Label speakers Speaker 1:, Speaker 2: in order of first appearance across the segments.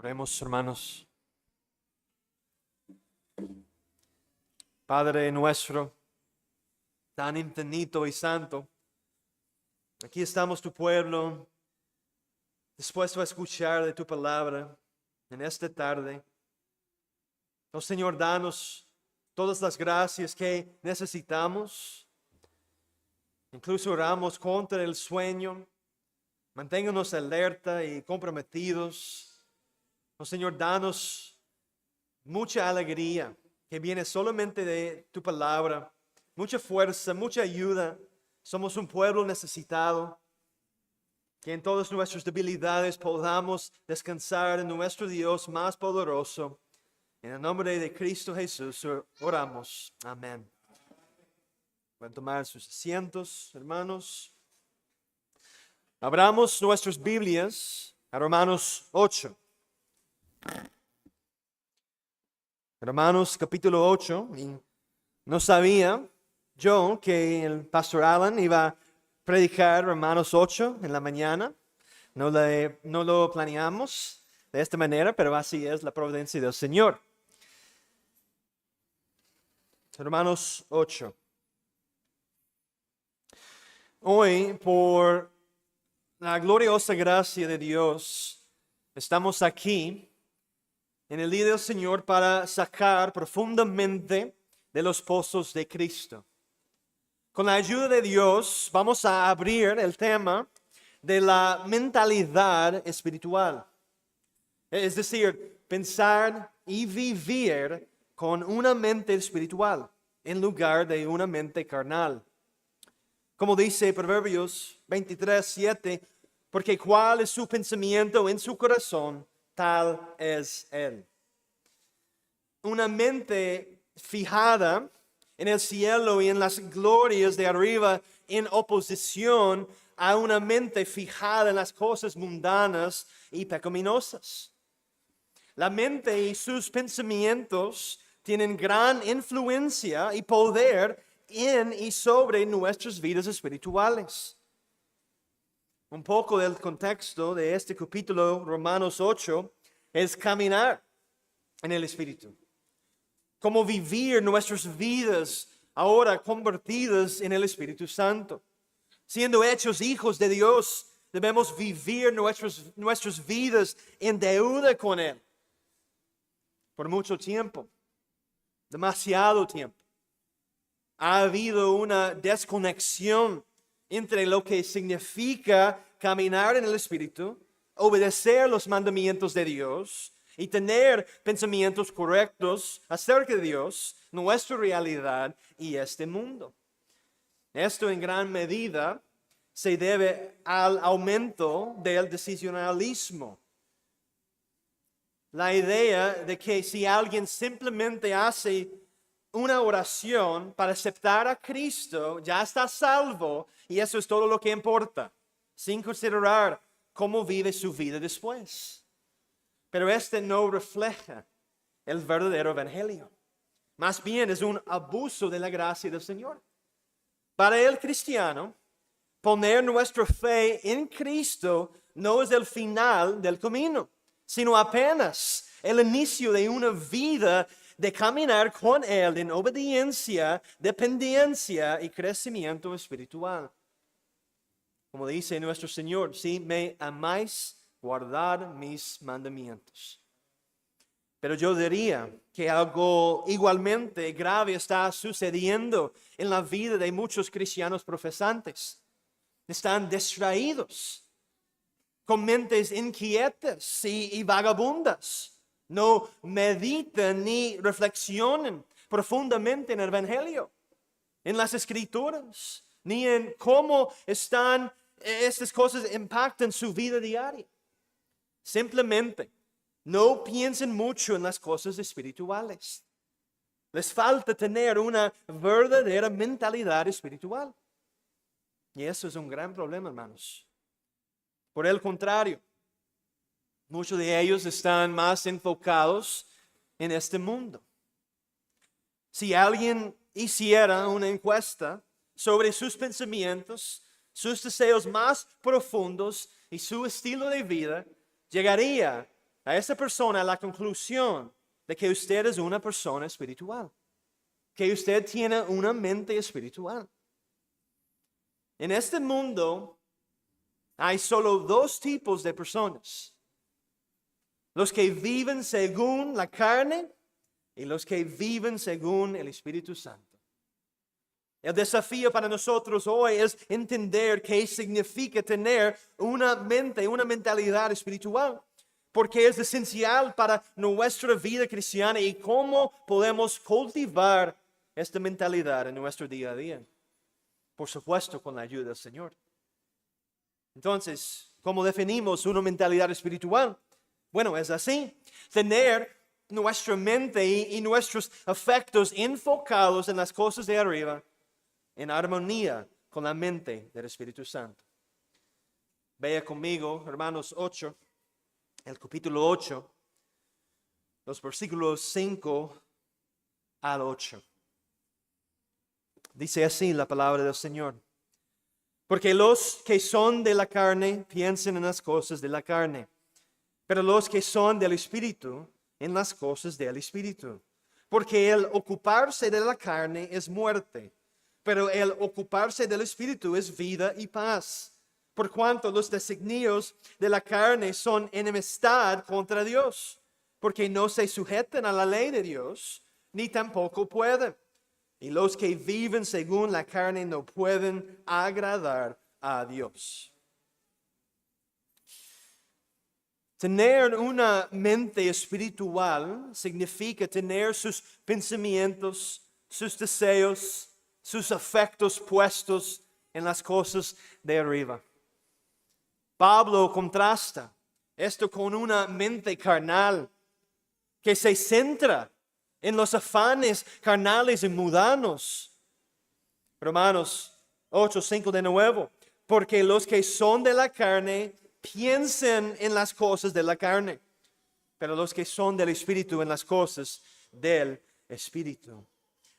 Speaker 1: Oremos, hermanos. Padre nuestro, tan infinito y santo, aquí estamos tu pueblo, dispuesto a escuchar de tu palabra en esta tarde. Oh Señor, danos todas las gracias que necesitamos. Incluso oramos contra el sueño. Manténganos alerta y comprometidos. Oh Señor, danos mucha alegría que viene solamente de tu palabra, mucha fuerza, mucha ayuda. Somos un pueblo necesitado, que en todas nuestras debilidades podamos descansar en nuestro Dios más poderoso. En el nombre de Cristo Jesús oramos. Amén. Pueden tomar sus asientos, hermanos. Abramos nuestras Biblias a Romanos 8. Romanos capítulo 8. Y no sabía yo que el pastor Alan iba a predicar Romanos 8 en la mañana. No lo planeamos de esta manera, pero así es la providencia del Señor. Romanos 8. Hoy, por la gloriosa gracia de Dios, estamos aquí en el día del Señor para sacar profundamente de los pozos de Cristo. Con la ayuda de Dios vamos a abrir el tema de la mentalidad espiritual. Es decir, pensar y vivir con una mente espiritual en lugar de una mente carnal. Como dice Proverbios 23:7, porque cuál es su pensamiento en su corazón, tal es él. Una mente fijada en el cielo y en las glorias de arriba, en oposición a una mente fijada en las cosas mundanas y pecaminosas. La mente y sus pensamientos tienen gran influencia y poder en y sobre nuestras vidas espirituales. Un poco del contexto de este capítulo, Romanos 8, es caminar en el Espíritu. Cómo vivir nuestras vidas ahora convertidas en el Espíritu Santo. Siendo hechos hijos de Dios, debemos vivir nuestras vidas en deuda con Él. Por mucho tiempo, demasiado tiempo. Ha habido una desconexión entre lo que significa caminar en el Espíritu, obedecer los mandamientos de Dios y tener pensamientos correctos acerca de Dios, nuestra realidad y este mundo. Esto en gran medida se debe al aumento del decisionalismo. La idea de que si alguien simplemente hace una oración para aceptar a Cristo, ya está salvo y eso es todo lo que importa, sin considerar cómo vive su vida después. Pero este no refleja el verdadero evangelio. Más bien es un abuso de la gracia del Señor. Para el cristiano, poner nuestra fe en Cristo no es el final del camino, sino apenas el inicio de una vida de caminar con Él en obediencia, dependencia y crecimiento espiritual. Como dice nuestro Señor, si me amáis, guardad mis mandamientos. Pero yo diría que algo igualmente grave está sucediendo en la vida de muchos cristianos profesantes. Están distraídos, con mentes inquietas y vagabundas. No meditan ni reflexionan profundamente en el Evangelio, en las Escrituras, ni en cómo estas cosas impactan su vida diaria. Simplemente no piensen mucho en las cosas espirituales. Les falta tener una verdadera mentalidad espiritual. Y eso es un gran problema, hermanos. Por el contrario, muchos de ellos están más enfocados en este mundo. Si alguien hiciera una encuesta sobre sus pensamientos, sus deseos más profundos y su estilo de vida, llegaría a esa persona a la conclusión de que usted es una persona espiritual, que usted tiene una mente espiritual. En este mundo hay solo dos tipos de personas: los que viven según la carne y los que viven según el Espíritu Santo. El desafío para nosotros hoy es entender qué significa tener una mente, una mentalidad espiritual, porque es esencial para nuestra vida cristiana y cómo podemos cultivar esta mentalidad en nuestro día a día. Por supuesto, con la ayuda del Señor. Entonces, ¿cómo definimos una mentalidad espiritual? Bueno, es así: tener nuestra mente y nuestros afectos enfocados en las cosas de arriba, en armonía con la mente del Espíritu Santo. Vea conmigo, Romanos 8, el capítulo 8, los versículos 5 al 8. Dice así la palabra del Señor: porque los que son de la carne piensan en las cosas de la carne, pero los que son del Espíritu en las cosas del Espíritu. Porque el ocuparse de la carne es muerte, pero el ocuparse del Espíritu es vida y paz. Por cuanto los designios de la carne son enemistad contra Dios, porque no se sujetan a la ley de Dios, ni tampoco pueden. Y los que viven según la carne no pueden agradar a Dios. Tener una mente espiritual significa tener sus pensamientos, sus deseos, sus afectos puestos en las cosas de arriba. Pablo contrasta esto con una mente carnal que se centra en los afanes carnales y mundanos. Romanos 8:5 de nuevo: porque los que son de la carne piensen en las cosas de la carne, pero los que son del Espíritu en las cosas del Espíritu.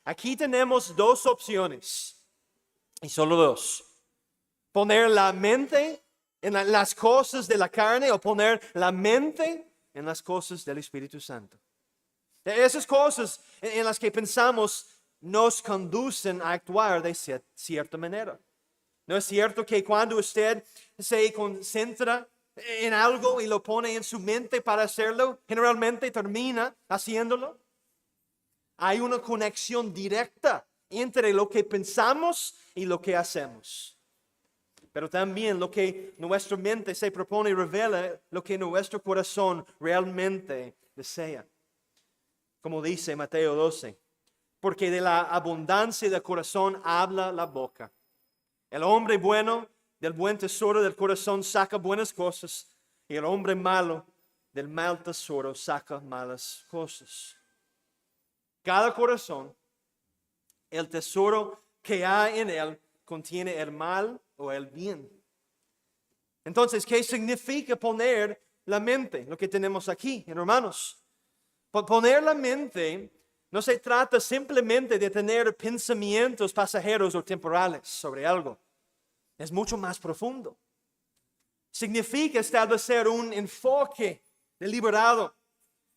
Speaker 1: Aquí tenemos dos opciones, y solo dos: poner la mente en las cosas de la carne o poner la mente en las cosas del Espíritu Santo. Esas cosas en las que pensamos nos conducen a actuar de cierta manera. ¿No es cierto que cuando usted se concentra en algo y lo pone en su mente para hacerlo, generalmente termina haciéndolo? Hay una conexión directa entre lo que pensamos y lo que hacemos. Pero también lo que nuestra mente se propone revela lo que nuestro corazón realmente desea. Como dice Mateo 12: porque de la abundancia del corazón habla la boca. El hombre bueno del buen tesoro del corazón saca buenas cosas, y el hombre malo del mal tesoro saca malas cosas. Cada corazón, el tesoro que hay en él, contiene el mal o el bien. Entonces, ¿qué significa poner la mente? Lo que tenemos aquí, hermanos. Poner la mente no se trata simplemente de tener pensamientos pasajeros o temporales sobre algo. Es mucho más profundo. Significa establecer un enfoque deliberado,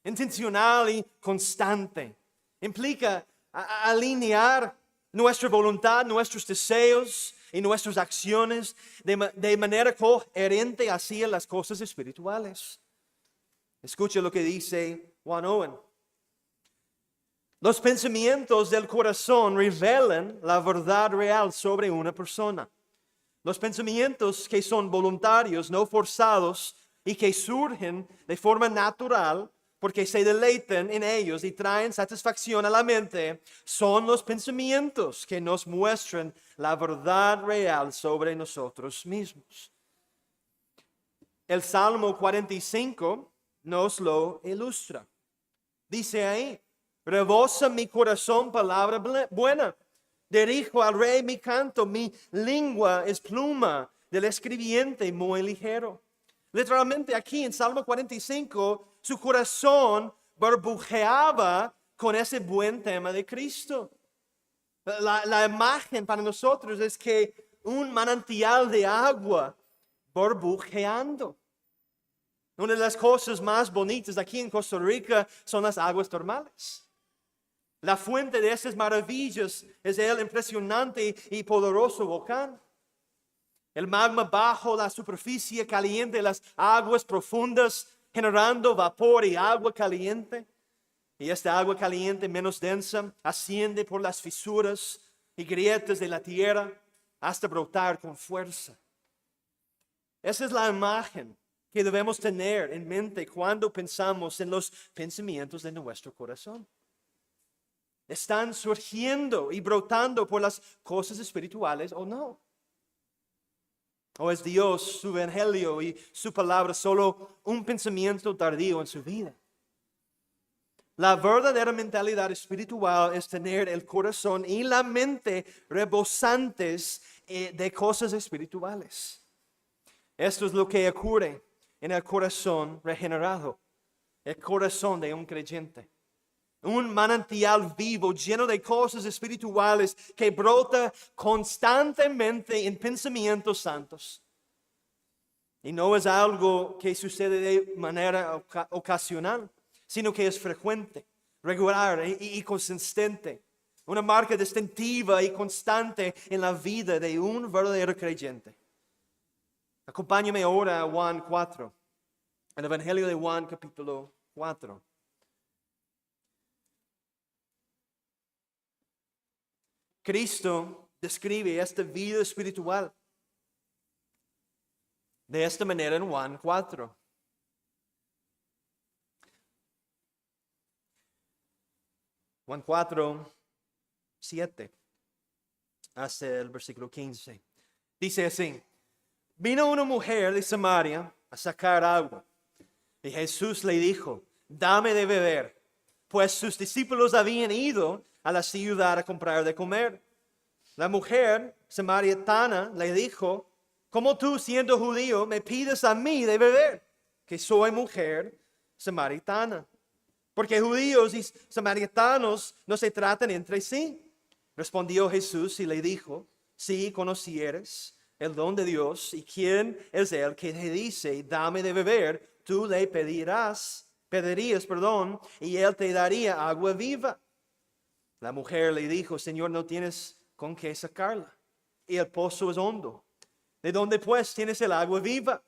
Speaker 1: intencional y constante. Implica alinear nuestra voluntad, nuestros deseos y nuestras acciones de manera coherente hacia las cosas espirituales. Escucha lo que dice Juan Owen: los pensamientos del corazón revelan la verdad real sobre una persona. Los pensamientos que son voluntarios, no forzados, y que surgen de forma natural porque se deleitan en ellos y traen satisfacción a la mente, son los pensamientos que nos muestran la verdad real sobre nosotros mismos. El Salmo 45 nos lo ilustra. Dice ahí: rebosa mi corazón palabra buena. Dirijo al rey mi canto, mi lengua es pluma del escribiente muy ligero. Literalmente aquí en Salmo 45, su corazón burbujeaba con ese buen tema de Cristo. La imagen para nosotros es que un manantial de agua burbujeando. Una de las cosas más bonitas aquí en Costa Rica son las aguas termales. La fuente de esas maravillas es el impresionante y poderoso volcán. El magma bajo la superficie caliente, las aguas profundas generando vapor y agua caliente. Y esta agua caliente menos densa asciende por las fisuras y grietas de la tierra hasta brotar con fuerza. Esa es la imagen que debemos tener en mente cuando pensamos en los pensamientos de nuestro corazón. ¿Están surgiendo y brotando por las cosas espirituales o no? ¿O es Dios, su evangelio y su palabra solo un pensamiento tardío en su vida? La verdadera mentalidad espiritual es tener el corazón y la mente rebosantes de cosas espirituales. Esto es lo que ocurre en el corazón regenerado, el corazón de un creyente. Un manantial vivo lleno de cosas espirituales que brota constantemente en pensamientos santos. Y no es algo que sucede de manera ocasional, sino que es frecuente, regular y consistente. Una marca distintiva y constante en la vida de un verdadero creyente. Acompáñame ahora a Juan 4, el Evangelio de Juan capítulo 4. Cristo describe esta vida espiritual de esta manera en Juan 4. Juan 4, 7 hasta el versículo 15. Dice así: vino una mujer de Samaria a sacar agua. Y Jesús le dijo: dame de beber, pues sus discípulos habían ido a la ciudad a comprar de comer. La mujer samaritana le dijo: ¿cómo tú, siendo judío, me pides a mí de beber, que soy mujer samaritana? Porque judíos y samaritanos no se tratan entre sí. Respondió Jesús y le dijo: si conocieres el don de Dios y quién es el que te dice, dame de beber, tú le pedirías, y él te daría agua viva. La mujer le dijo: Señor, no tienes con qué sacarla, y el pozo es hondo. ¿De dónde pues tienes el agua viva?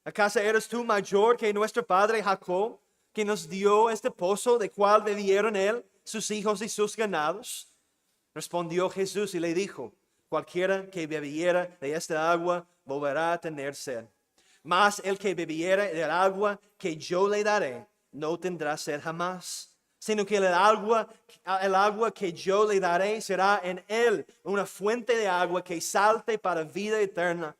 Speaker 1: ¿Acaso eres tú mayor que nuestro padre Jacob, que nos dio este pozo, de cual bebieron él, sus hijos y sus ganados? Respondió Jesús y le dijo: cualquiera que bebiera de esta agua volverá a tener sed. Mas el que bebiera del agua que yo le daré no tendrá sed jamás, sino que el agua que yo le daré será en él una fuente de agua que salte para vida eterna.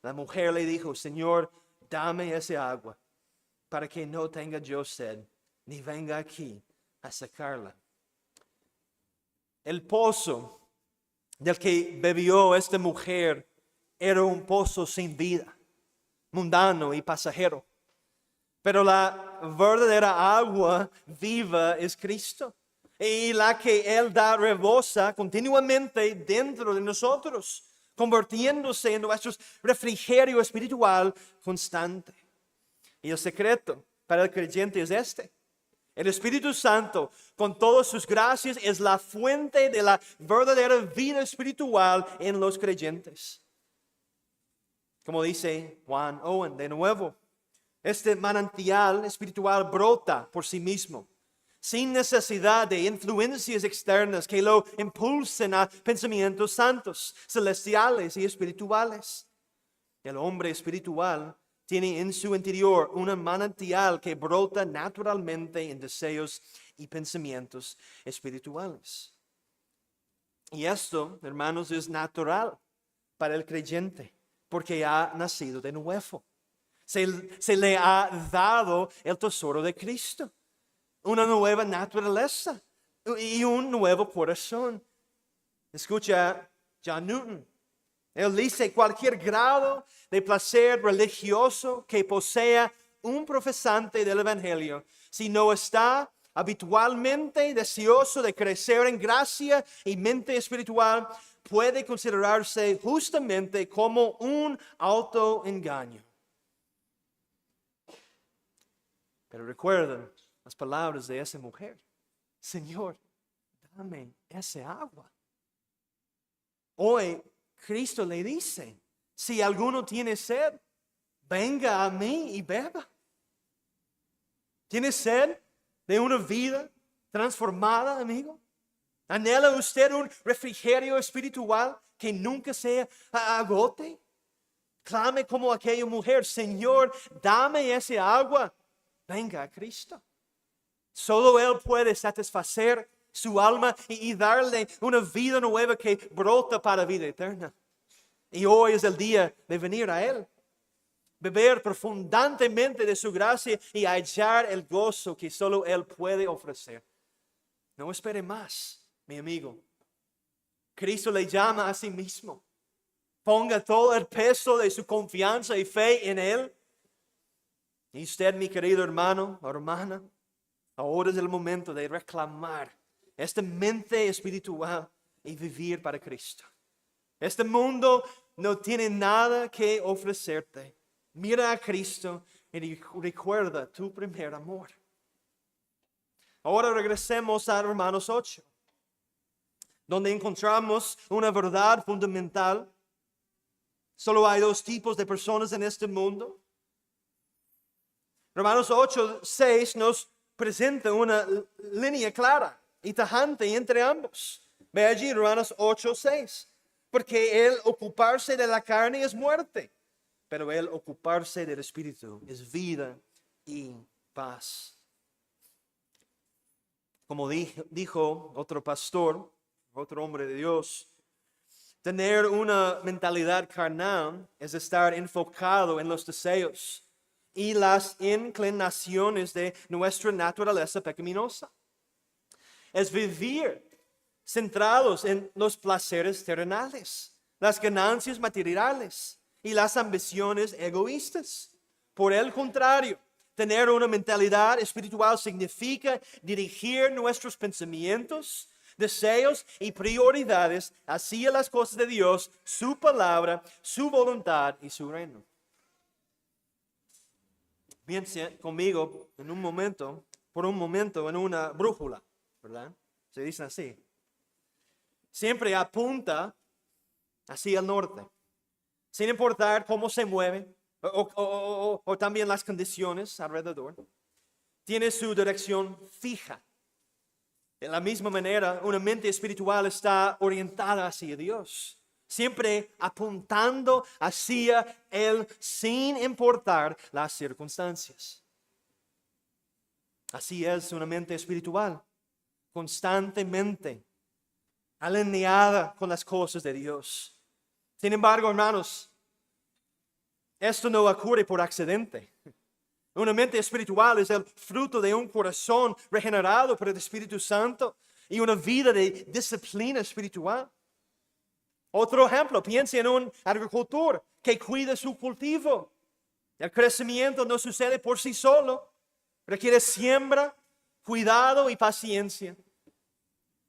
Speaker 1: La mujer le dijo: Señor, dame ese agua, para que no tenga yo sed, ni venga aquí a sacarla. El pozo del que bebió esta mujer era un pozo sin vida, mundano y pasajero. Pero la verdadera agua viva es Cristo, y la que Él da rebosa continuamente dentro de nosotros, convirtiéndose en nuestro refrigerio espiritual constante. Y el secreto para el creyente es este: el Espíritu Santo, con todas sus gracias, es la fuente de la verdadera vida espiritual en los creyentes. Como dice Juan Owen de nuevo, este manantial espiritual brota por sí mismo, sin necesidad de influencias externas que lo impulsen a pensamientos santos, celestiales y espirituales. El hombre espiritual tiene en su interior un manantial que brota naturalmente en deseos y pensamientos espirituales. Y esto, hermanos, es natural para el creyente, porque ha nacido de nuevo. Se le ha dado el tesoro de Cristo, una nueva naturaleza y un nuevo corazón. Escucha John Newton. Él dice: cualquier grado de placer religioso que posea un profesante del Evangelio, si no está habitualmente deseoso de crecer en gracia y mente espiritual, puede considerarse justamente como un autoengaño. Pero recuerden las palabras de esa mujer. Señor, dame esa agua. Hoy Cristo le dice, si alguno tiene sed, venga a mí y beba. ¿Tiene sed de una vida transformada, amigo? ¿Anhela usted un refrigerio espiritual que nunca se agote? Clame como aquella mujer, Señor, dame ese agua. Venga a Cristo. Solo Él puede satisfacer su alma y darle una vida nueva que brota para vida eterna. Y hoy es el día de venir a Él. Beber profundamente de su gracia y hallar el gozo que solo Él puede ofrecer. No espere más, mi amigo. Cristo le llama a sí mismo. Ponga todo el peso de su confianza y fe en Él. Y usted, mi querido hermano o hermana, ahora es el momento de reclamar esta mente espiritual y vivir para Cristo. Este mundo no tiene nada que ofrecerte. Mira a Cristo y recuerda tu primer amor. Ahora regresemos a Romanos 8, donde encontramos una verdad fundamental. Solo hay dos tipos de personas en este mundo. Romanos 8, 6 nos presenta una línea clara y tajante entre ambos. Ve allí, Romanos 8, 6. Porque el ocuparse de la carne es muerte, pero el ocuparse del Espíritu es vida y paz. Como dijo otro pastor, otro hombre de Dios, tener una mentalidad carnal es estar enfocado en los deseos y las inclinaciones de nuestra naturaleza pecaminosa. Es vivir centrados en los placeres terrenales, las ganancias materiales y las ambiciones egoístas. Por el contrario, tener una mentalidad espiritual significa dirigir nuestros pensamientos, deseos y prioridades hacia las cosas de Dios, su palabra, su voluntad y su reino. Piense conmigo por un momento en una brújula, ¿verdad? Se dice así. Siempre apunta hacia el norte, sin importar cómo se mueve o también las condiciones alrededor. Tiene su dirección fija. De la misma manera, una mente espiritual está orientada hacia Dios, siempre apuntando hacia Él sin importar las circunstancias. Así es una mente espiritual, constantemente alineada con las cosas de Dios. Sin embargo, hermanos, esto no ocurre por accidente. Una mente espiritual es el fruto de un corazón regenerado por el Espíritu Santo y una vida de disciplina espiritual. Otro ejemplo, piense en un agricultor que cuida su cultivo. El crecimiento no sucede por sí solo, requiere siembra, cuidado y paciencia.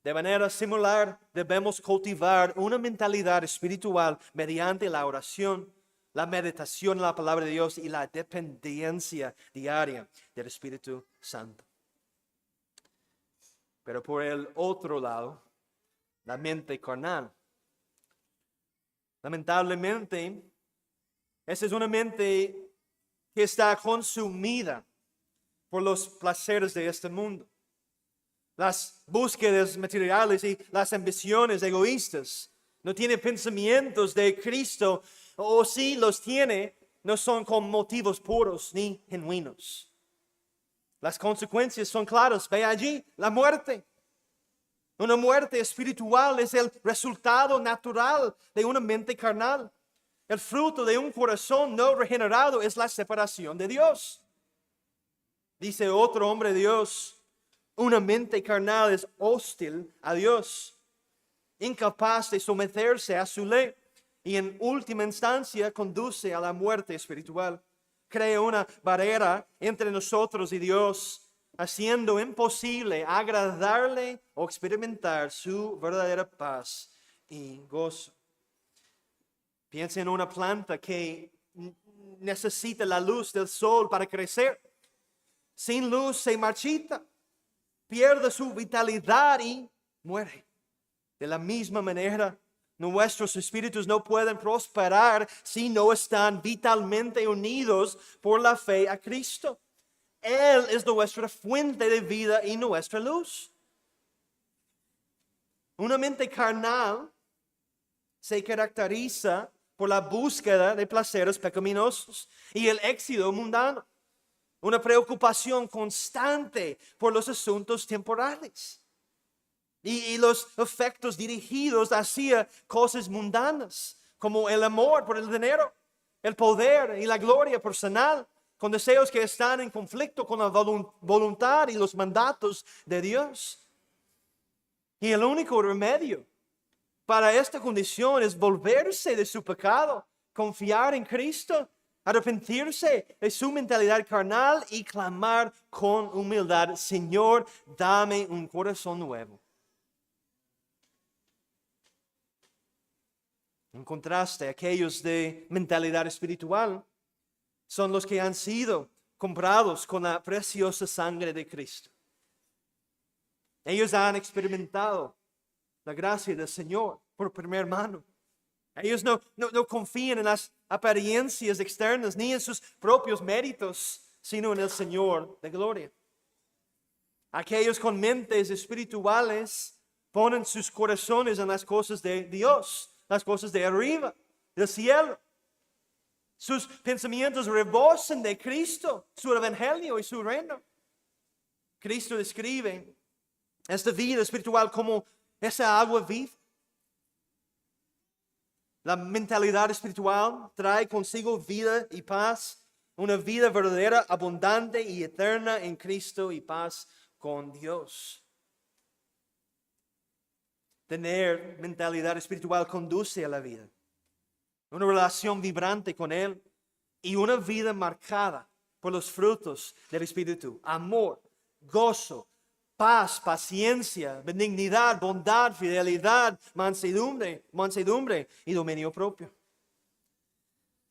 Speaker 1: De manera similar, debemos cultivar una mentalidad espiritual mediante la oración, la meditación en la palabra de Dios y la dependencia diaria del Espíritu Santo. Pero por el otro lado, la mente carnal. Lamentablemente, esa es una mente que está consumida por los placeres de este mundo. Las búsquedas materiales y las ambiciones egoístas. No tiene pensamientos de Cristo, o si los tiene, no son con motivos puros ni genuinos. Las consecuencias son claras. Ve allí, la muerte. Una muerte espiritual es el resultado natural de una mente carnal. El fruto de un corazón no regenerado es la separación de Dios. Dice otro hombre de Dios, una mente carnal es hostil a Dios, incapaz de someterse a su ley y en última instancia conduce a la muerte espiritual. Crea una barrera entre nosotros y Dios, haciendo imposible agradarle o experimentar su verdadera paz y gozo. Piensa en una planta que necesita la luz del sol para crecer. Sin luz se marchita, pierde su vitalidad y muere. De la misma manera, nuestros espíritus no pueden prosperar si no están vitalmente unidos por la fe a Cristo. Él es nuestra fuente de vida y nuestra luz. Una mente carnal se caracteriza por la búsqueda de placeres pecaminosos y el éxito mundano. Una preocupación constante por los asuntos temporales y los efectos dirigidos hacia cosas mundanas, como el amor por el dinero, el poder y la gloria personal, con deseos que están en conflicto con la voluntad y los mandatos de Dios. Y el único remedio para esta condición es volverse de su pecado, confiar en Cristo, arrepentirse de su mentalidad carnal y clamar con humildad: Señor, dame un corazón nuevo. En contraste, aquellos de mentalidad espiritual son los que han sido comprados con la preciosa sangre de Cristo. Ellos han experimentado la gracia del Señor por primera mano. Ellos no confían en las apariencias externas ni en sus propios méritos, sino en el Señor de gloria. Aquellos con mentes espirituales ponen sus corazones en las cosas de Dios, las cosas de arriba, del cielo. Sus pensamientos rebosan de Cristo, su evangelio y su reino. Cristo describe esta vida espiritual como esa agua viva. La mentalidad espiritual trae consigo vida y paz, una vida verdadera, abundante y eterna en Cristo y paz con Dios. Tener mentalidad espiritual conduce a la vida, una relación vibrante con Él y una vida marcada por los frutos del Espíritu: amor, gozo, paz, paciencia, benignidad, bondad, fidelidad, mansedumbre y dominio propio.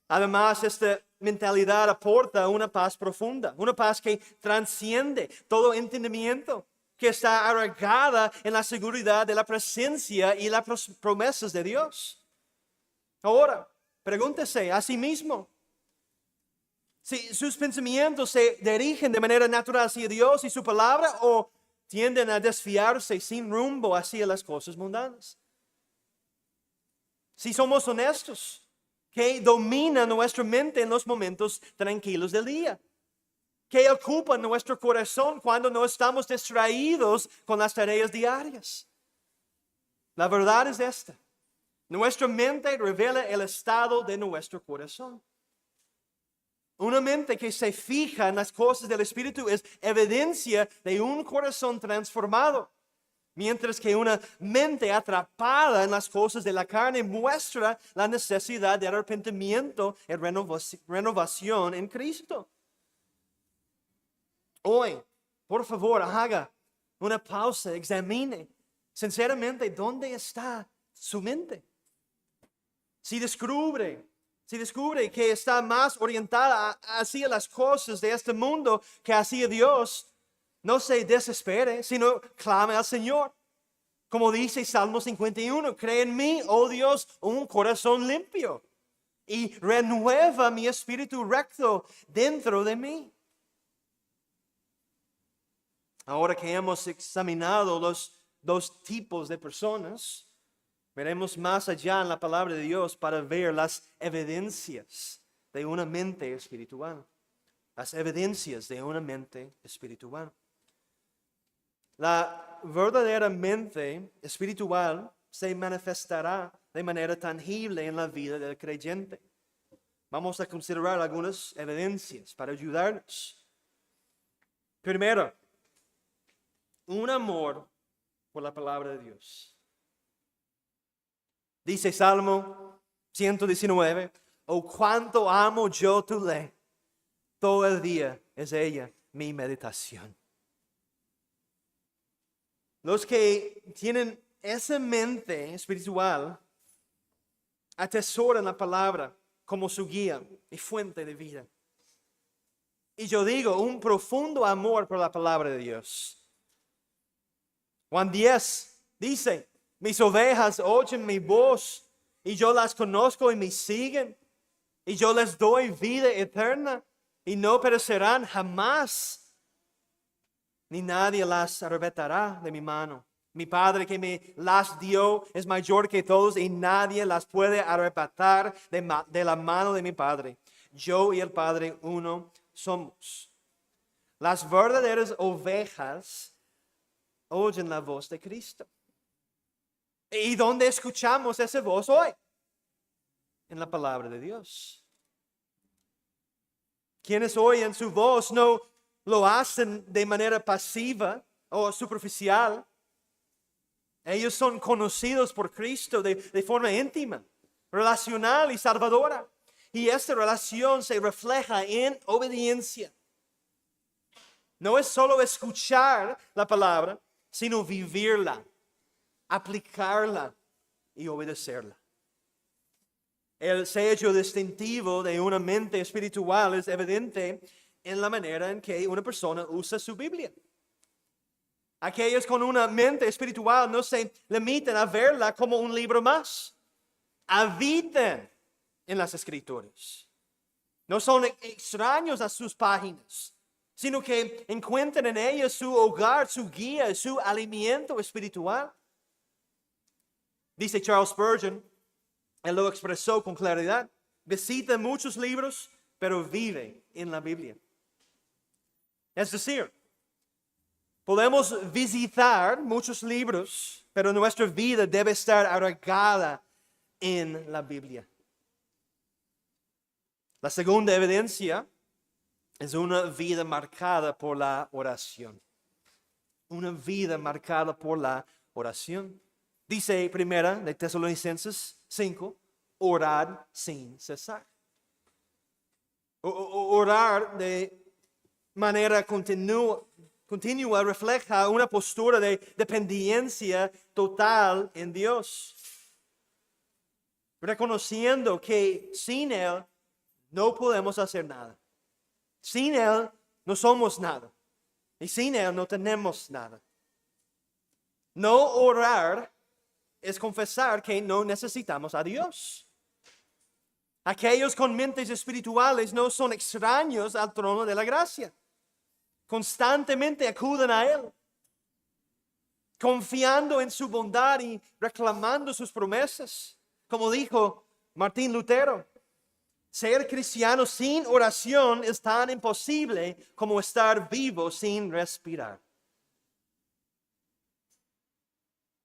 Speaker 1: Además, esta mentalidad aporta una paz profunda, una paz que trasciende todo entendimiento, que está arraigada en la seguridad de la presencia y las promesas de Dios. Ahora, pregúntese a sí mismo si sus pensamientos se dirigen de manera natural hacia Dios y su palabra, o tienden a desviarse sin rumbo hacia las cosas mundanas. Si somos honestos, ¿qué domina nuestra mente en los momentos tranquilos del día? ¿Qué ocupa nuestro corazón cuando no estamos distraídos con las tareas diarias? La verdad es esta: nuestra mente revela el estado de nuestro corazón. Una mente que se fija en las cosas del Espíritu es evidencia de un corazón transformado, mientras que una mente atrapada en las cosas de la carne muestra la necesidad de arrepentimiento y renovación en Cristo. Hoy, por favor, haga una pausa, examine sinceramente dónde está su mente. Si descubre que está más orientada hacia las cosas de este mundo que hacia Dios, no se desespere, sino clame al Señor. Como dice Salmo 51, crea en mí, oh Dios, un corazón limpio, y renueva mi espíritu recto dentro de mí. Ahora que hemos examinado los dos tipos de personas, veremos más allá en la palabra de Dios para ver las evidencias de una mente espiritual. Las evidencias de una mente espiritual. La verdadera mente espiritual se manifestará de manera tangible en la vida del creyente. Vamos a considerar algunas evidencias para ayudarnos. Primero, un amor por la palabra de Dios. Dice Salmo 119, oh cuánto amo yo tu ley, todo el día es ella mi meditación. Los que tienen esa mente espiritual atesoran la palabra como su guía y fuente de vida. Y yo digo, un profundo amor por la palabra de Dios. Juan 10 dice, mis ovejas oyen mi voz y yo las conozco y me siguen. Y yo les doy vida eterna y no perecerán jamás, ni nadie las arrebatará de mi mano. Mi Padre que me las dio es mayor que todos y nadie las puede arrebatar de la mano de mi Padre. Yo y el Padre uno somos. Las verdaderas ovejas oyen la voz de Cristo. ¿Y dónde escuchamos esa voz hoy? En la palabra de Dios. Quienes oyen su voz no lo hacen de manera pasiva o superficial. Ellos son conocidos por Cristo de forma íntima, relacional y salvadora. Y esta relación se refleja en obediencia. No es solo escuchar la palabra, sino vivirla, aplicarla y obedecerla. El sello distintivo de una mente espiritual es evidente en la manera en que una persona usa su Biblia. Aquellos con una mente espiritual no se limitan a verla como un libro más. Habitan en las Escrituras. No son extraños a sus páginas, sino que encuentran en ellas su hogar, su guía, su alimento espiritual. Dice Charles Spurgeon, él lo expresó con claridad, visita muchos libros, pero vive en la Biblia. Es decir, podemos visitar muchos libros, pero nuestra vida debe estar arraigada en la Biblia. La segunda evidencia es una vida marcada por la oración. Una vida marcada por la oración. Dice primera de Tesalonicenses 5, orad sin cesar. Orar de manera continua refleja una postura de dependencia total en Dios. Reconociendo que sin Él no podemos hacer nada. Sin Él no somos nada. Y sin Él no tenemos nada. No orar es confesar que no necesitamos a Dios. Aquellos con mentes espirituales no son extraños al trono de la gracia. Constantemente acuden a Él, confiando en su bondad y reclamando sus promesas. Como dijo Martín Lutero, ser cristiano sin oración es tan imposible como estar vivo sin respirar.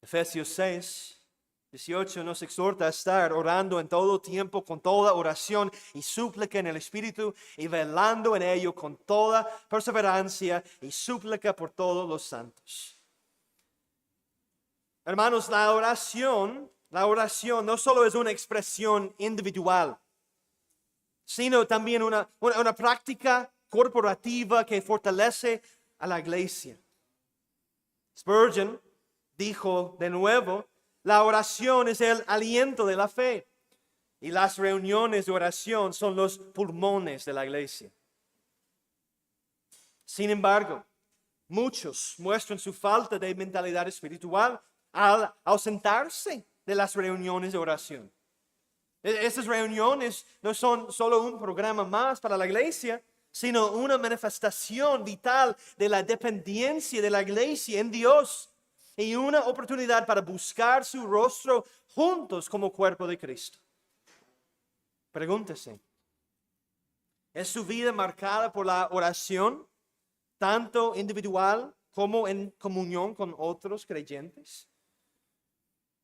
Speaker 1: Efesios 6:18 nos exhorta a estar orando en todo tiempo con toda oración y súplica en el Espíritu y velando en ello con toda perseverancia y súplica por todos los santos. Hermanos, la oración no solo es una expresión individual, sino también una práctica corporativa que fortalece a la iglesia. Spurgeon dijo de nuevo, la oración es el aliento de la fe y las reuniones de oración son los pulmones de la iglesia. Sin embargo, muchos muestran su falta de mentalidad espiritual al ausentarse de las reuniones de oración. Estas reuniones no son solo un programa más para la iglesia, sino una manifestación vital de la dependencia de la iglesia en Dios y una oportunidad para buscar su rostro juntos como cuerpo de Cristo. Pregúntese, ¿es su vida marcada por la oración, tanto individual como en comunión con otros creyentes?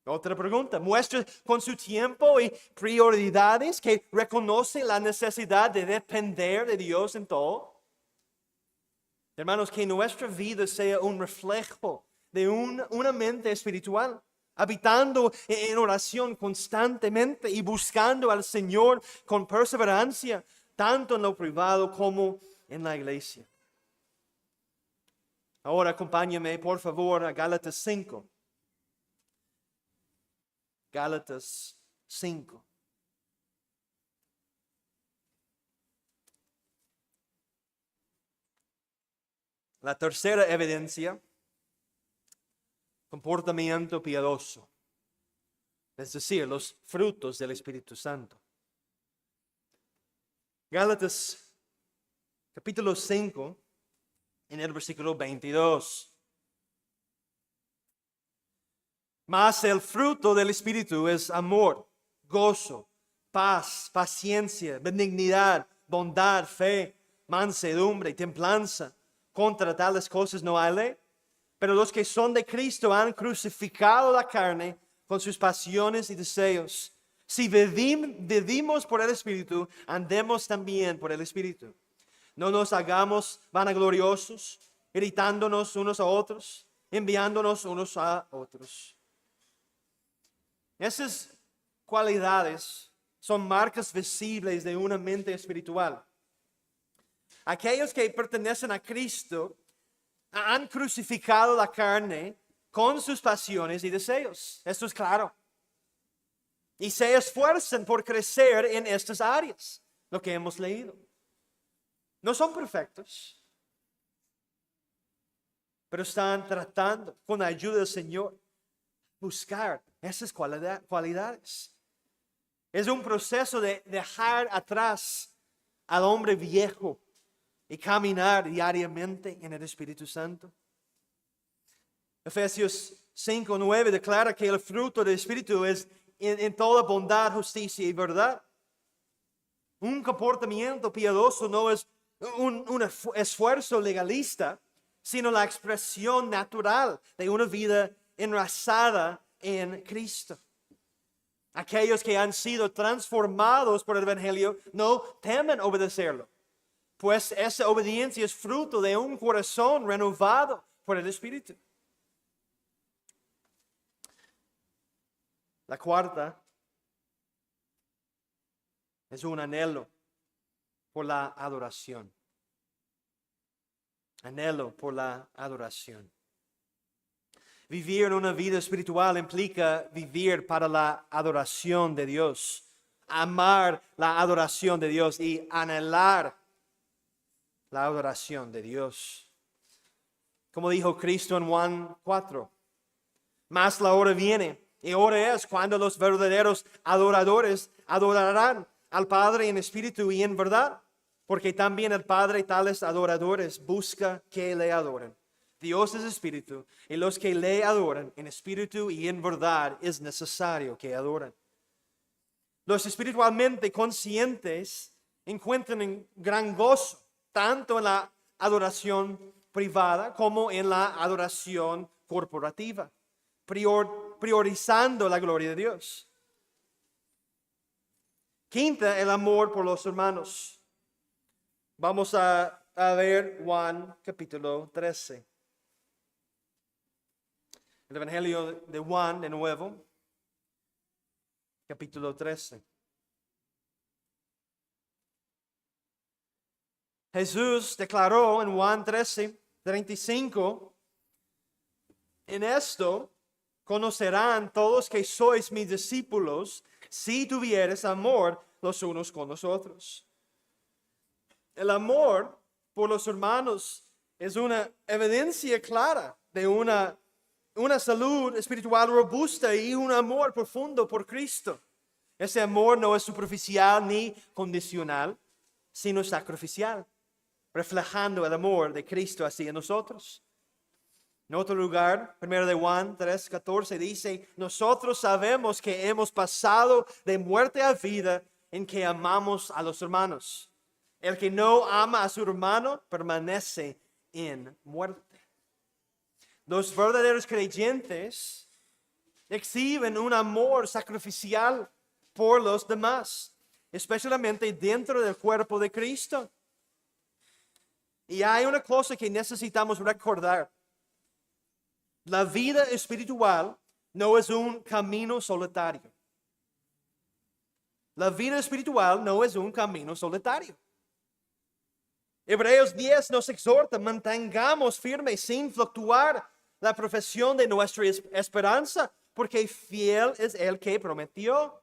Speaker 1: Otra pregunta, ¿muestra con su tiempo y prioridades que reconoce la necesidad de depender de Dios en todo? Hermanos, que nuestra vida sea un reflejo de una mente espiritual, habitando en oración constantemente y buscando al Señor con perseverancia, tanto en lo privado como en la iglesia. Ahora acompáñame, por favor, a Gálatas 5. Gálatas 5. La tercera evidencia, comportamiento piadoso, es decir, los frutos del Espíritu Santo. Gálatas capítulo 5, en el versículo 22. Mas el fruto del Espíritu es amor, gozo, paz, paciencia, benignidad, bondad, fe, mansedumbre y templanza. Contra tales cosas no hay ley. Pero los que son de Cristo han crucificado la carne con sus pasiones y deseos. Si vivimos por el Espíritu, andemos también por el Espíritu. No nos hagamos vanagloriosos, irritándonos unos a otros, enviándonos unos a otros. Esas cualidades son marcas visibles de una mente espiritual. Aquellos que pertenecen a Cristo han crucificado la carne con sus pasiones y deseos. Esto es claro. Y se esfuerzan por crecer en estas áreas, lo que hemos leído. No son perfectos, pero están tratando, con la ayuda del Señor, buscar esas cualidades. Es un proceso de dejar atrás al hombre viejo y caminar diariamente en el Espíritu Santo. Efesios 5:9 declara que el fruto del Espíritu es en toda bondad, justicia y verdad. Un comportamiento piadoso no es un esfuerzo legalista, sino la expresión natural de una vida enraizada en Cristo. Aquellos que han sido transformados por el Evangelio no temen obedecerlo, pues esa obediencia es fruto de un corazón renovado por el Espíritu. La cuarta es un anhelo por la adoración. Anhelo por la adoración. Vivir en una vida espiritual implica vivir para la adoración de Dios, amar la adoración de Dios y anhelar la adoración de Dios. Como dijo Cristo en Juan 4, mas la hora viene y ahora es cuando los verdaderos adoradores adorarán al Padre en espíritu y en verdad, porque también el Padre tales adoradores busca que le adoren. Dios es espíritu y los que le adoran en espíritu y en verdad es necesario que adoren. Los espiritualmente conscientes encuentran en gran gozo tanto en la adoración privada como en la adoración corporativa, priorizando la gloria de Dios. Quinta, el amor por los hermanos. Vamos a ver Juan capítulo 13. El Evangelio de Juan, de nuevo, capítulo 13. Jesús declaró en Juan 13:35, en esto conocerán todos que sois mis discípulos, si tuvieres amor los unos con los otros. El amor por los hermanos es una evidencia clara de una salud espiritual robusta y un amor profundo por Cristo. Ese amor no es superficial ni condicional, sino sacrificial, reflejando el amor de Cristo hacia nosotros. En otro lugar, 1 de Juan 3:14 dice, nosotros sabemos que hemos pasado de muerte a vida en que amamos a los hermanos. El que no ama a su hermano permanece en muerte. Los verdaderos creyentes exhiben un amor sacrificial por los demás, especialmente dentro del cuerpo de Cristo. Y hay una cosa que necesitamos recordar. La vida espiritual no es un camino solitario. La vida espiritual no es un camino solitario. Hebreos 10 nos exhorta, mantengamos firme sin fluctuar la profesión de nuestra esperanza, porque fiel es el que prometió.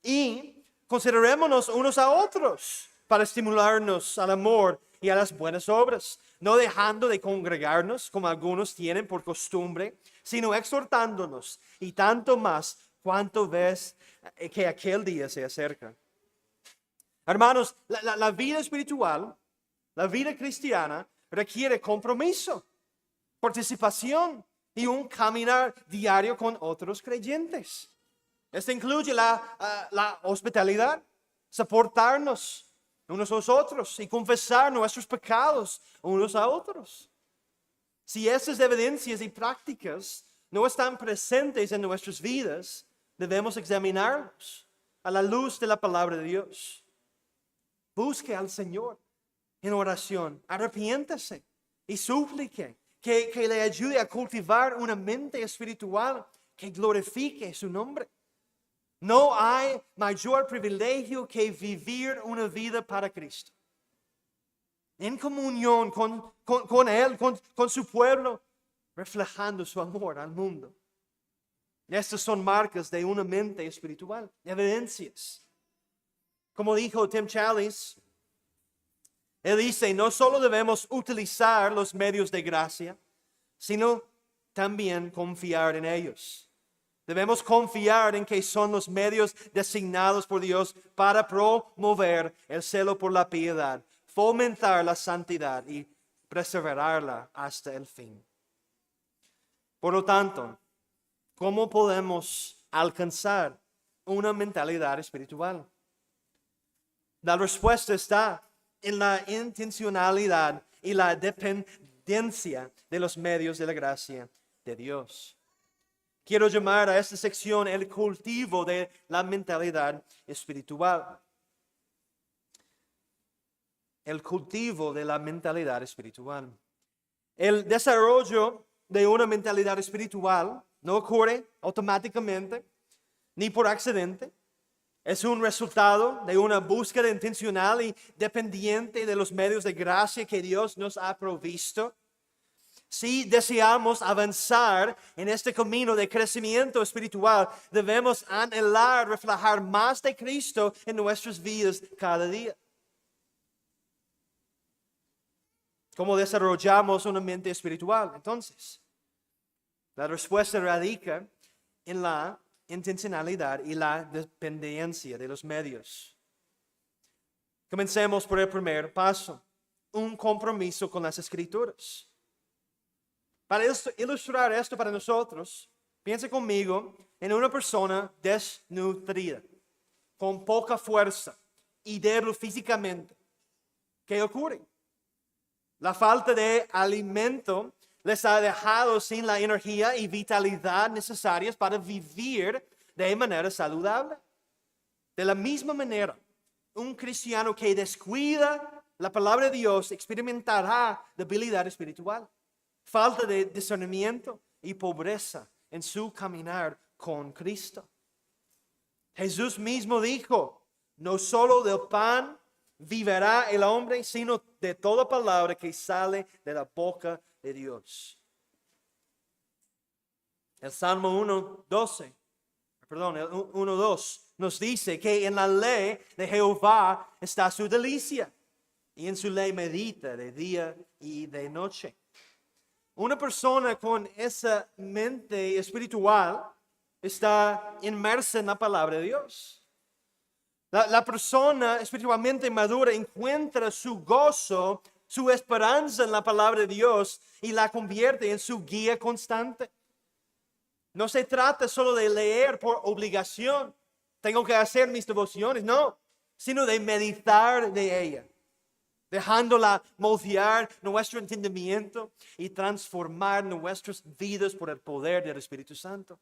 Speaker 1: Y considerémonos unos a otros para estimularnos al amor y a las buenas obras, no dejando de congregarnos como algunos tienen por costumbre, sino exhortándonos, y tanto más cuanto ves que aquel día se acerca. Hermanos, la vida espiritual, la vida cristiana requiere compromiso, participación y un caminar diario con otros creyentes. Esto incluye la hospitalidad, soportarnos unos a los otros y confesar nuestros pecados unos a otros. Si esas evidencias y prácticas no están presentes en nuestras vidas, debemos examinarlos a la luz de la palabra de Dios. Busque al Señor en oración, arrepiéntase y suplique que le ayude a cultivar una mente espiritual que glorifique su nombre. No hay mayor privilegio que vivir una vida para Cristo, en comunión con Él, con su pueblo, reflejando su amor al mundo. Estas son marcas de una mente espiritual, evidencias. Como dijo Tim Challies, él dice, no solo debemos utilizar los medios de gracia, sino también confiar en ellos. Debemos confiar en que son los medios designados por Dios para promover el celo por la piedad, fomentar la santidad y perseverarla hasta el fin. Por lo tanto, ¿cómo podemos alcanzar una mentalidad espiritual? La respuesta está en la intencionalidad y la dependencia de los medios de la gracia de Dios. Quiero llamar a esta sección el cultivo de la mentalidad espiritual. El cultivo de la mentalidad espiritual. El desarrollo de una mentalidad espiritual no ocurre automáticamente ni por accidente. Es un resultado de una búsqueda intencional y dependiente de los medios de gracia que Dios nos ha provisto. Si deseamos avanzar en este camino de crecimiento espiritual, debemos anhelar reflejar más de Cristo en nuestras vidas cada día. ¿Cómo desarrollamos una mente espiritual? Entonces, la respuesta radica en la intencionalidad y la dependencia de los medios. Comencemos por el primer paso, un compromiso con las Escrituras. Para ilustrar esto para nosotros, piense conmigo en una persona desnutrida, con poca fuerza y débil físicamente. ¿Qué ocurre? La falta de alimento les ha dejado sin la energía y vitalidad necesarias para vivir de manera saludable. De la misma manera, un cristiano que descuida la palabra de Dios experimentará debilidad espiritual, falta de discernimiento y pobreza en su caminar con Cristo. Jesús mismo dijo, no solo del pan vivirá el hombre, sino de toda palabra que sale de la boca de Dios. El Salmo 1:2 nos dice que en la ley de Jehová está su delicia, y en su ley medita de día y de noche. Una persona con esa mente espiritual está inmersa en la palabra de Dios. La persona espiritualmente madura encuentra su gozo, su esperanza en la palabra de Dios y la convierte en su guía constante. No se trata solo de leer por obligación, tengo que hacer mis devociones, no, sino de meditar de ella, dejándola moldear nuestro entendimiento y transformar nuestras vidas por el poder del Espíritu Santo.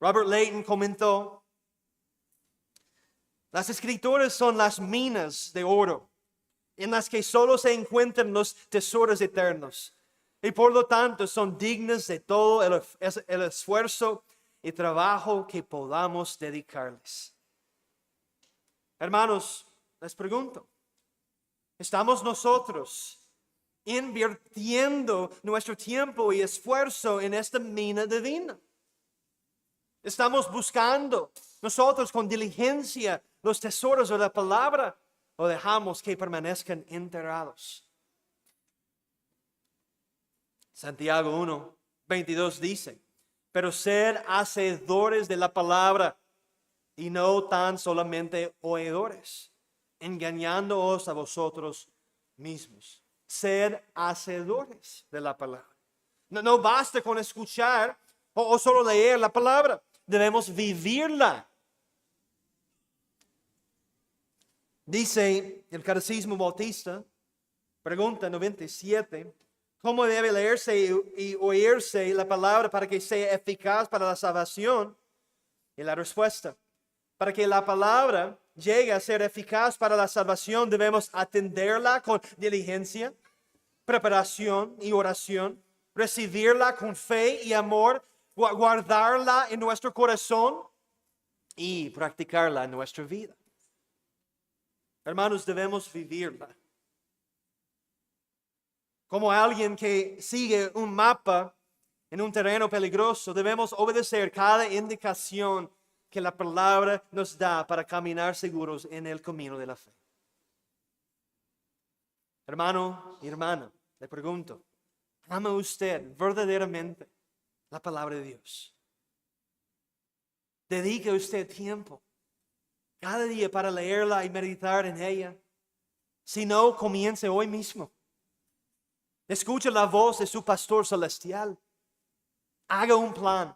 Speaker 1: Robert Leighton comentó, las Escrituras son las minas de oro en las que solo se encuentran los tesoros eternos y por lo tanto son dignas de todo el esfuerzo y trabajo que podamos dedicarles. Hermanos, les pregunto, ¿estamos nosotros invirtiendo nuestro tiempo y esfuerzo en esta mina divina? ¿Estamos buscando nosotros con diligencia los tesoros de la palabra o dejamos que permanezcan enterrados. Santiago 1:22 dice, pero sed hacedores de la palabra y no tan solamente oidores, engañándoos a vosotros mismos. Sed hacedores de la palabra. No basta con escuchar o solo leer la palabra, debemos vivirla. Dice el Catecismo Bautista, pregunta 97, ¿cómo debe leerse y oírse la palabra para que sea eficaz para la salvación? Y la respuesta, para que la palabra llegue a ser eficaz para la salvación, debemos atenderla con diligencia, preparación y oración, recibirla con fe y amor, guardarla en nuestro corazón y practicarla en nuestra vida. Hermanos, debemos vivirla. Como alguien que sigue un mapa en un terreno peligroso, debemos obedecer cada indicación que la palabra nos da para caminar seguros en el camino de la fe. Hermano y hermana, le pregunto, ¿ama usted verdaderamente la palabra de Dios? ¿Dedica usted tiempo cada día para leerla y meditar en ella? Si no, comience hoy mismo. Escuche la voz de su pastor celestial. Haga un plan.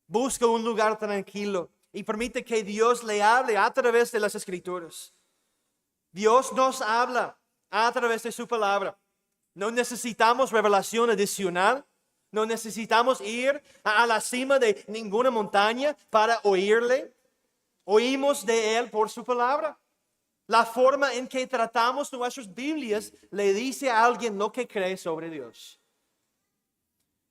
Speaker 1: Busca un lugar tranquilo y permite que Dios le hable a través de las Escrituras. Dios nos habla a través de su palabra. No necesitamos revelación adicional. No necesitamos ir a la cima de ninguna montaña para oírle. Oímos de Él por su palabra. La forma en que tratamos nuestras Biblias le dice a alguien lo que cree sobre Dios.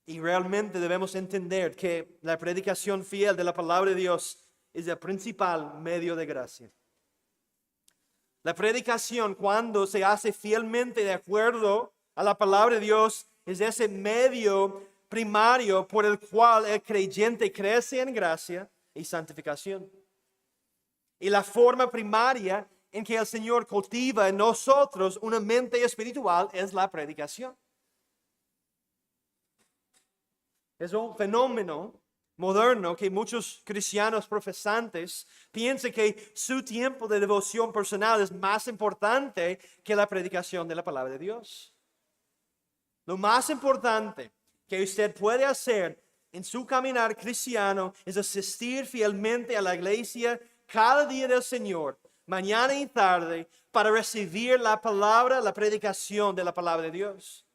Speaker 1: Y realmente debemos entender que la predicación fiel de la palabra de Dios es el principal medio de gracia. La predicación, cuando se hace fielmente de acuerdo a la palabra de Dios, es ese medio primario por el cual el creyente crece en gracia y santificación. Y la forma primaria en que el Señor cultiva en nosotros una mente espiritual es la predicación. Es un fenómeno moderno que muchos cristianos profesantes piensan que su tiempo de devoción personal es más importante que la predicación de la palabra de Dios. Lo más importante que usted puede hacer en su caminar cristiano es asistir fielmente a la iglesia cada día del Señor, mañana y tarde, para recibir la palabra, la predicación de la palabra de Dios.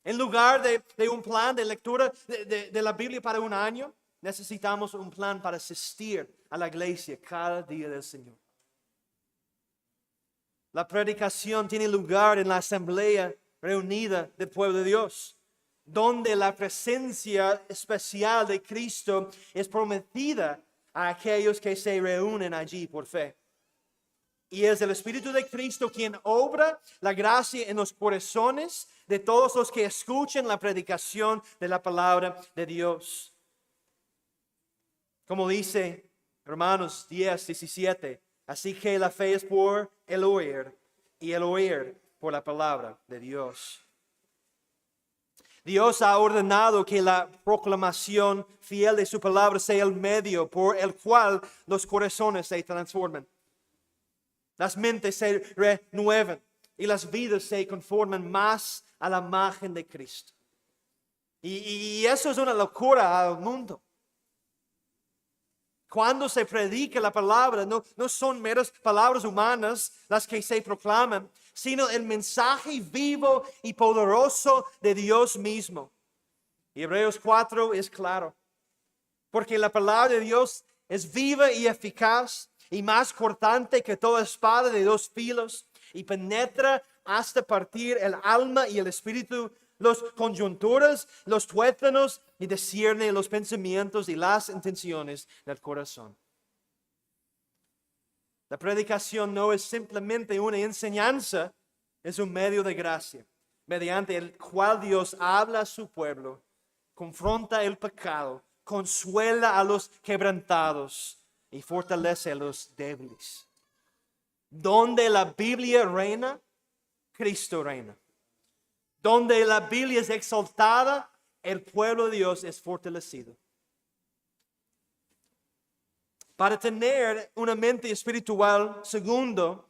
Speaker 1: En lugar de un plan de lectura de la Biblia para un año, necesitamos un plan para asistir a la iglesia cada día del Señor. La predicación tiene lugar en la asamblea reunida del pueblo de Dios, donde la presencia especial de Cristo es prometida a aquellos que se reúnen allí por fe. Y es el Espíritu de Cristo quien obra la gracia en los corazones de todos los que escuchen la predicación de la palabra de Dios. Como dice Romanos 10:17, así que la fe es por el oír y el oír por la palabra de Dios. Dios ha ordenado que la proclamación fiel de su palabra sea el medio por el cual los corazones se transforman. Las mentes se renuevan y las vidas se conforman más a la imagen de Cristo. Y eso es una locura al mundo. Cuando se predica la palabra, no son meras palabras humanas las que se proclaman, sino el mensaje vivo y poderoso de Dios mismo. Y Hebreos 4 es claro, porque la palabra de Dios es viva y eficaz y más cortante que toda espada de dos filos y penetra hasta partir el alma y el espíritu, los coyunturas, los tuétanos y discierne los pensamientos y las intenciones del corazón. La predicación no es simplemente una enseñanza, es un medio de gracia, mediante el cual Dios habla a su pueblo, confronta el pecado, consuela a los quebrantados y fortalece a los débiles. Donde la Biblia reina, Cristo reina. Donde la Biblia es exaltada, el pueblo de Dios es fortalecido. Para tener una mente espiritual, segundo,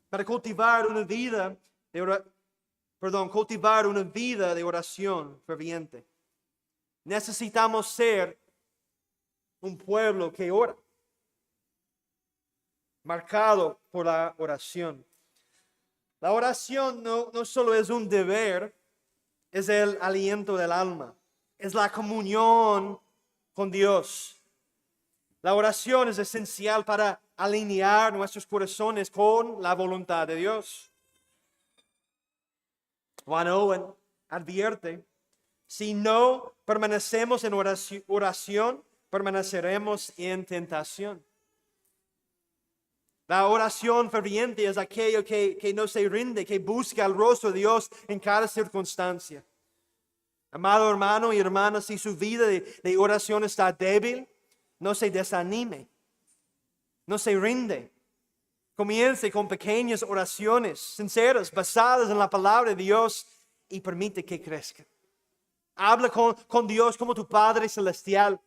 Speaker 1: para cultivar una vida de oración ferviente, necesitamos ser un pueblo que ora, marcado por la oración. La oración no solo es un deber, es el aliento del alma, es la comunión con Dios. La oración es esencial para alinear nuestros corazones con la voluntad de Dios. Juan Owen advierte, si no permanecemos en oración, permaneceremos en tentación. La oración ferviente es aquello que no se rinde, que busca el rostro de Dios en cada circunstancia. Amado hermano y hermana, si su vida de oración está débil, no se desanime, no se rinde. Comience con pequeñas oraciones sinceras, basadas en la palabra de Dios y permite que crezca. Habla con Dios como tu Padre Celestial,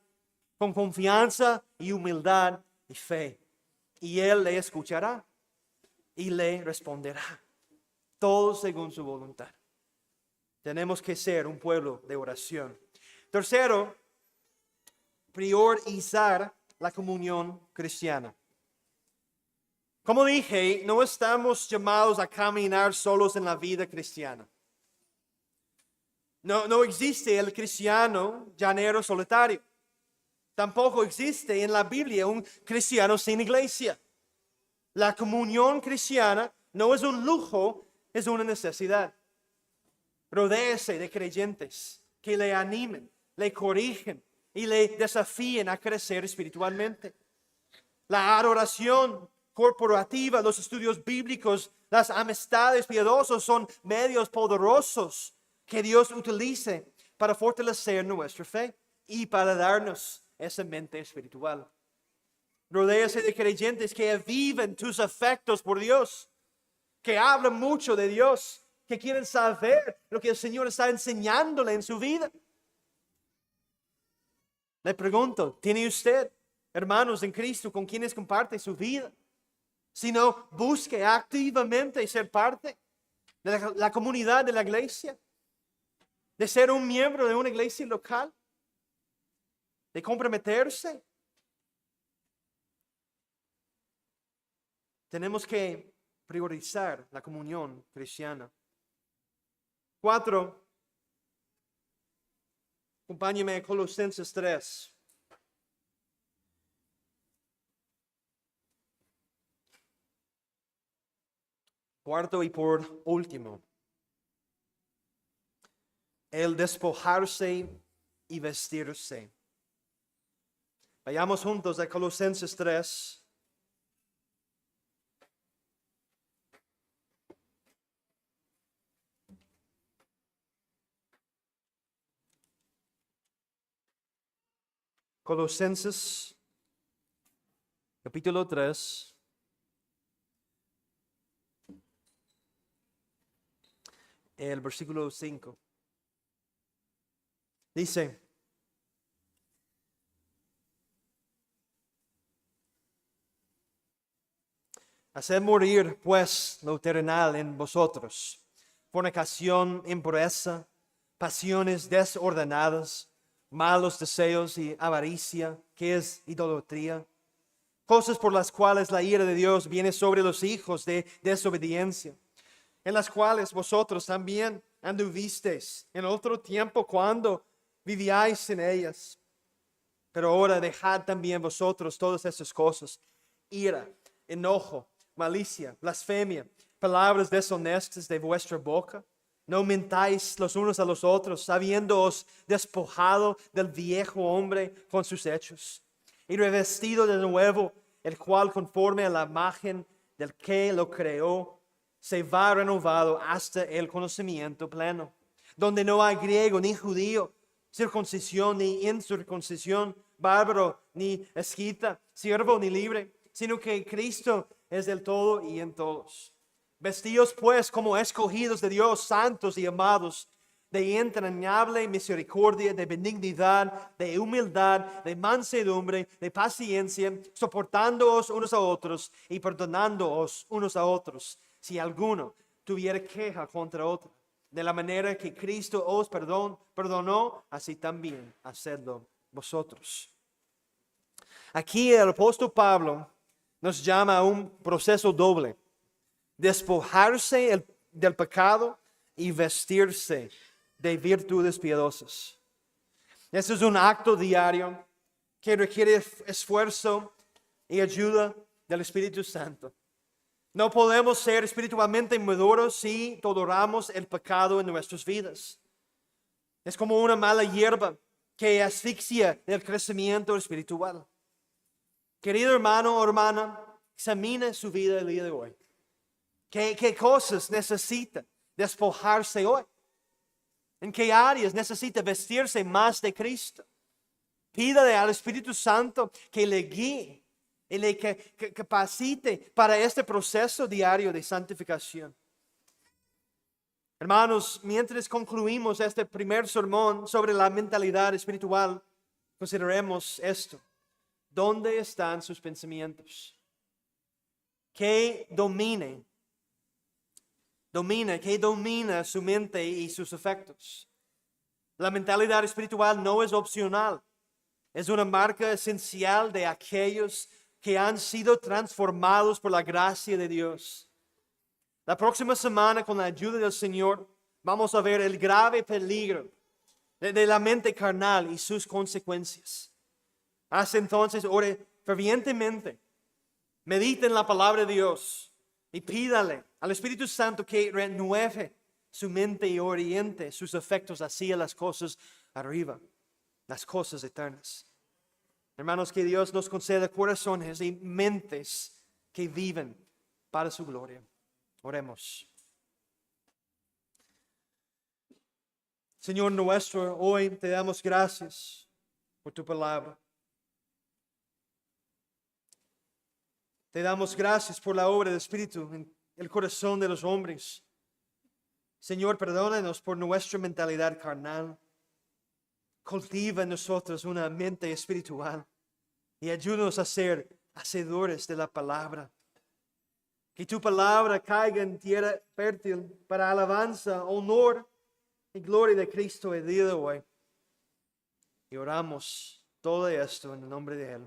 Speaker 1: con confianza y humildad y fe. Y Él le escuchará y le responderá, todo según su voluntad. Tenemos que ser un pueblo de oración. Tercero, priorizar la comunión cristiana. Como dije, no estamos llamados a caminar solos en la vida cristiana. No existe el cristiano llanero solitario. Tampoco existe en la Biblia un cristiano sin iglesia. La comunión cristiana no es un lujo, es una necesidad. Rodéese de creyentes que le animen, le corrigen y le desafíen a crecer espiritualmente. La adoración corporativa, los estudios bíblicos, las amistades piadosas son medios poderosos que Dios utilice para fortalecer nuestra fe y para darnos esa mente espiritual. Rodéase de creyentes que viven tus afectos por Dios, que hablan mucho de Dios, que quieren saber lo que el Señor está enseñándole en su vida. Le pregunto, ¿tiene usted hermanos en Cristo con quienes comparte su vida? Si no, busque activamente ser parte de la comunidad de la iglesia, de ser un miembro de una iglesia local, de comprometerse. Tenemos que priorizar la comunión cristiana. 4. Acompáñeme a Colosenses 3. Cuarto y por último, el despojarse y vestirse. Vayamos juntos a Colosenses 3. Colosenses, capítulo 3. El versículo 5. Dice, haced morir pues lo terrenal en vosotros, fornicación, impureza, pasiones desordenadas, malos deseos y avaricia, que es idolatría, cosas por las cuales la ira de Dios viene sobre los hijos de desobediencia, en las cuales vosotros también anduvisteis en otro tiempo cuando vivíais en ellas. Pero ahora dejad también vosotros todas estas cosas: ira, enojo, malicia, blasfemia, palabras deshonestas de vuestra boca. No mentáis los unos a los otros, habiéndoos despojado del viejo hombre con sus hechos, y revestido de nuevo, el cual conforme a la imagen del que lo creó, se va renovado hasta el conocimiento pleno, donde no hay griego ni judío, circuncisión ni incircuncisión, bárbaro ni escita, siervo ni libre, sino que Cristo es del todo y en todos. Vestidos pues como escogidos de Dios, santos y amados, de entrañable misericordia, de benignidad, de humildad, de mansedumbre, de paciencia, soportándoos unos a otros y perdonándoos unos a otros, si alguno tuviera queja contra otro. De la manera que Cristo os perdonó, así también hacedlo vosotros. Aquí el apóstol Pablo nos llama a un proceso doble: despojarse del pecado y vestirse de virtudes piadosas. Este es un acto diario que requiere esfuerzo y ayuda del Espíritu Santo. No podemos ser espiritualmente maduros si toleramos el pecado en nuestras vidas. Es como una mala hierba que asfixia el crecimiento espiritual. Querido hermano o hermana, examine su vida el día de hoy. ¿Qué cosas necesita despojarse hoy? ¿En qué áreas necesita vestirse más de Cristo? Pídale al Espíritu Santo que le guíe y le capacite para este proceso diario de santificación. Hermanos, mientras concluimos este primer sermón sobre la mentalidad espiritual, consideremos esto: ¿dónde están sus pensamientos? ¿Qué domina su mente y sus afectos? La mentalidad espiritual no es opcional, es una marca esencial de aquellos que han sido transformados por la gracia de Dios. La próxima semana, con la ayuda del Señor, vamos a ver el grave peligro de la mente carnal y sus consecuencias. Hasta entonces, ore fervientemente, medite en la palabra de Dios y pídale al Espíritu Santo que renueve su mente y oriente sus afectos hacia las cosas arriba, las cosas eternas. Hermanos, que Dios nos conceda corazones y mentes que viven para su gloria. Oremos. Señor nuestro, hoy te damos gracias por tu palabra. Te damos gracias por la obra del Espíritu en el corazón de los hombres. Señor, perdónanos por nuestra mentalidad carnal. Cultiva en nosotros una mente espiritual y ayúdanos a ser hacedores de la palabra. Que tu palabra caiga en tierra fértil para alabanza, honor y gloria de Cristo el día de hoy. Y oramos todo esto en el nombre de Él.